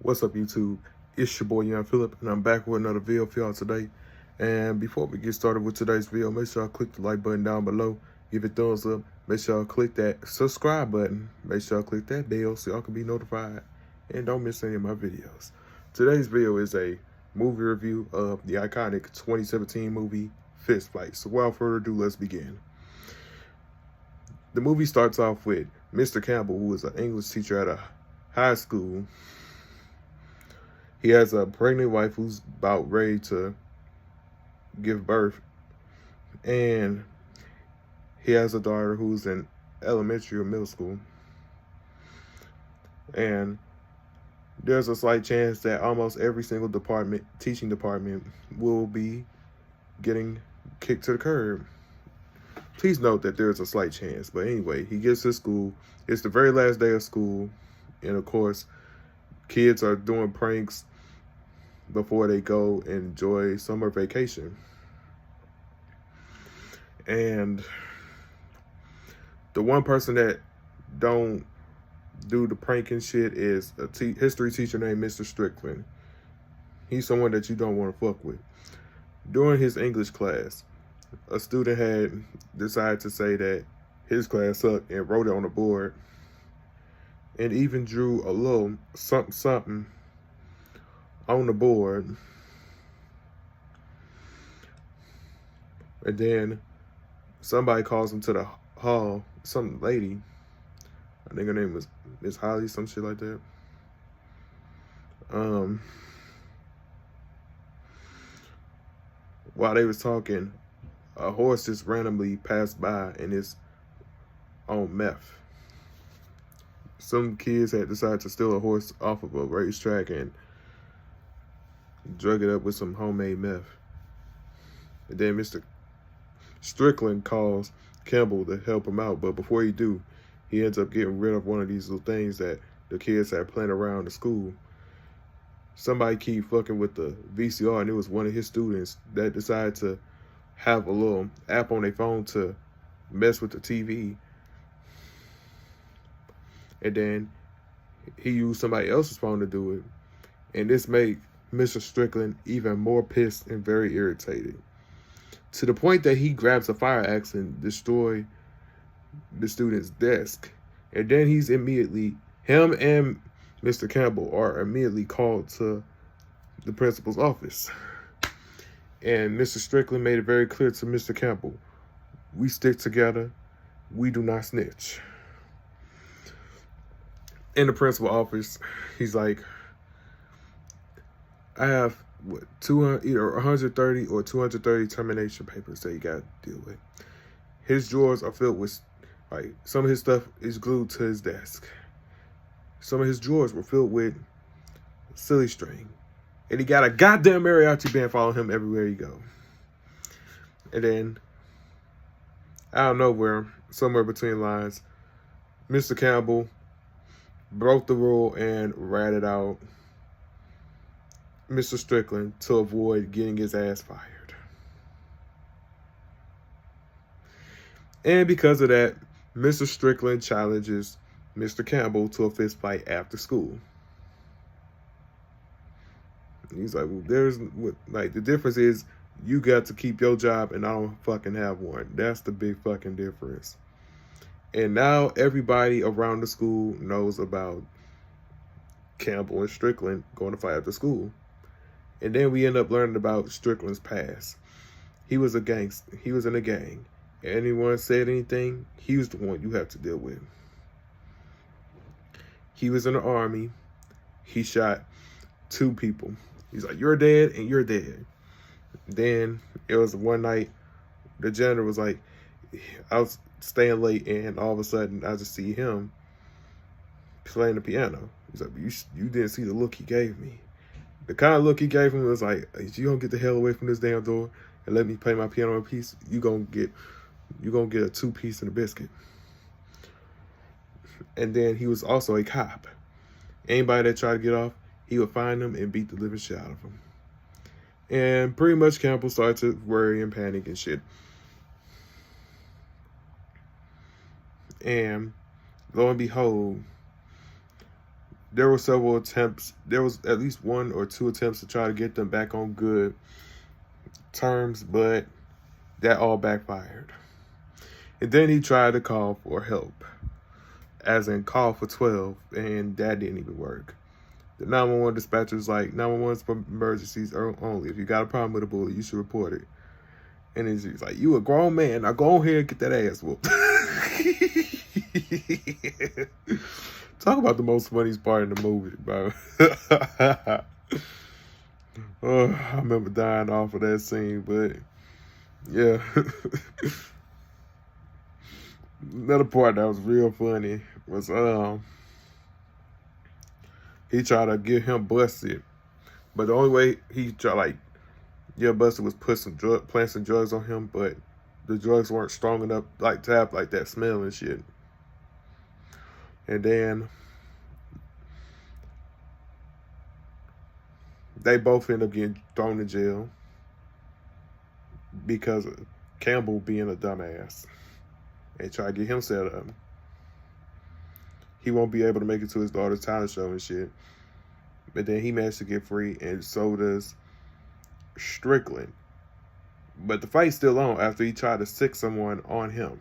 What's up, YouTube? It's your boy Young Philip, and I'm back with another video for y'all today. And before we get started with today's video, make sure y'all click the like button down below, give it a thumbs up, make sure y'all click that subscribe button, make sure y'all click that bell so y'all can be notified, and don't miss any of my videos. Today's video is a movie review of the iconic 2017 movie Fist Fight. So without further ado, let's begin. The movie starts off with Mr. Campbell, who is an English teacher at a high school. He has a pregnant wife who's about ready to give birth, and he has a daughter who's in elementary or middle school. And there's a slight chance that almost every single teaching department, will be getting kicked to the curb. Please note that there's a slight chance. But anyway, he gets to school. It's the very last day of school. And of course, kids are doing pranks before they go enjoy summer vacation. And the one person that don't do the pranking shit is a history teacher named Mr. Strickland. He's someone that you don't want to fuck with. During his English class, a student had decided to say that his class sucked and wrote it on the board, and even drew a little something on the board. And then somebody calls him to the hall, some lady, I think her name was Miss Holly, some shit like that. While they was talking, a horse just randomly passed by and is on meth. Some kids had decided to steal a horse off of a racetrack and drug it up with some homemade meth. And then Mr. Strickland calls Campbell to help him out, but before he do, he ends up getting rid of one of these little things that the kids had planted around the school. Somebody keep fucking with the VCR, and it was one of his students that decided to have a little app on their phone to mess with the TV. And then he used somebody else's phone to do it. And this made Mr. Strickland even more pissed and very irritated, to the point that he grabs a fire axe and destroys the student's desk. And then him and Mr. Campbell are immediately called to the principal's office. And Mr. Strickland made it very clear to Mr. Campbell, we stick together, we do not snitch. In the principal's office, he's like, I have 200, either 130 or 230 termination papers that you got to deal with. His drawers are filled with, like, some of his stuff is glued to his desk. Some of his drawers were filled with silly string. And he got a goddamn mariachi band following him everywhere he go. And then, out of nowhere, somewhere between lines, Mr. Campbell broke the rule and ratted out Mr. Strickland to avoid getting his ass fired. And because of that, Mr. Strickland challenges Mr. Campbell to a fist fight after school. He's like, well, the difference is you got to keep your job and I don't fucking have one. That's the big fucking difference. And now everybody around the school knows about Campbell and Strickland going to fight after school. And then we end up learning about Strickland's past. He was a gangster. He was in a gang. Anyone said anything, he was the one you have to deal with. He was in the army. He shot 2 people. He's like, you're dead and you're dead. Then it was one night, the janitor was like, I was staying late and all of a sudden I just see him playing the piano. He's like, you didn't see the look he gave me. The kind of look he gave him was like, if you don't get the hell away from this damn door and let me play my piano in peace, you gonna get a 2-piece and a biscuit. And then he was also a cop. Anybody that tried to get off, he would find them and beat the living shit out of them. And pretty much Campbell started to worry and panic and shit. And lo and behold, there were several attempts. There was at least 1 or 2 attempts to try to get them back on good terms, but that all backfired. And then he tried to call for help, as in call for 12, and that didn't even work. The 911 dispatcher was like, 911 is for emergencies only. If you got a problem with a bully, you should report it. And he's like, you a grown man, now go ahead and get that ass whooped. Talk about the most funniest part in the movie, bro. Oh, I remember dying off of that scene, but yeah. Another part that was real funny was he tried to get him busted, but the only way he tried busted was plant some drugs on him, but the drugs weren't strong enough to have that smell and shit. And then they both end up getting thrown in jail because of Campbell being a dumbass and try to get him set up. He won't be able to make it to his daughter's talent show and shit. But then he managed to get free, and so does Strickland. But the fight's still on after he tried to sick someone on him.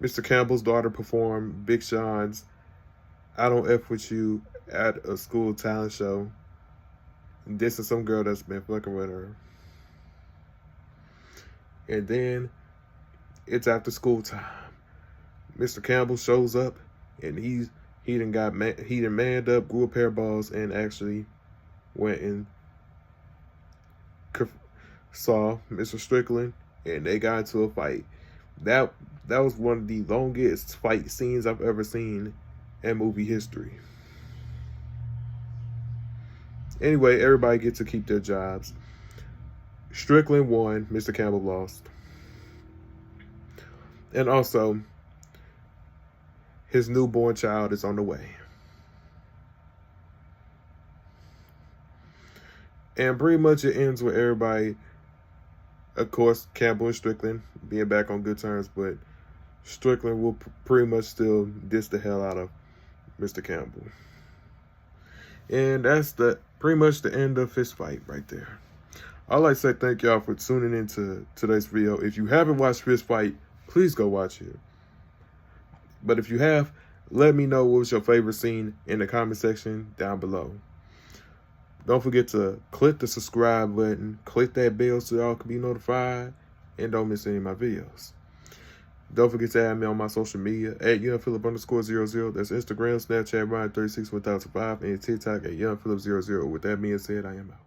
Mr. Campbell's daughter performed Big Sean's I Don't F With You at a school talent show. This is some girl that's been fucking with her. And then it's after school time. Mr. Campbell shows up, and he done manned up, grew a pair of balls, and actually went and saw Mr. Strickland, and they got into a fight. That was one of the longest fight scenes I've ever seen in movie history. Anyway, everybody gets to keep their jobs. Strickland won, Mr. Campbell lost. And also, his newborn child is on the way. And pretty much it ends with everybody, of course, Campbell and Strickland being back on good terms, but Strickland will pretty much still diss the hell out of Mr. Campbell. And that's pretty much the end of Fist Fight right there. I'd like to say thank y'all for tuning into today's video. If you haven't watched Fist Fight, please go watch it. But if you have, let me know what was your favorite scene in the comment section down below. Don't forget to click the subscribe button, click that bell so y'all can be notified, and don't miss any of my videos. Don't forget to add me on my social media at YoungPhilip_00. That's Instagram, Snapchat, Ryan361005, and TikTok at YoungPhilip00. With that being said, I am out.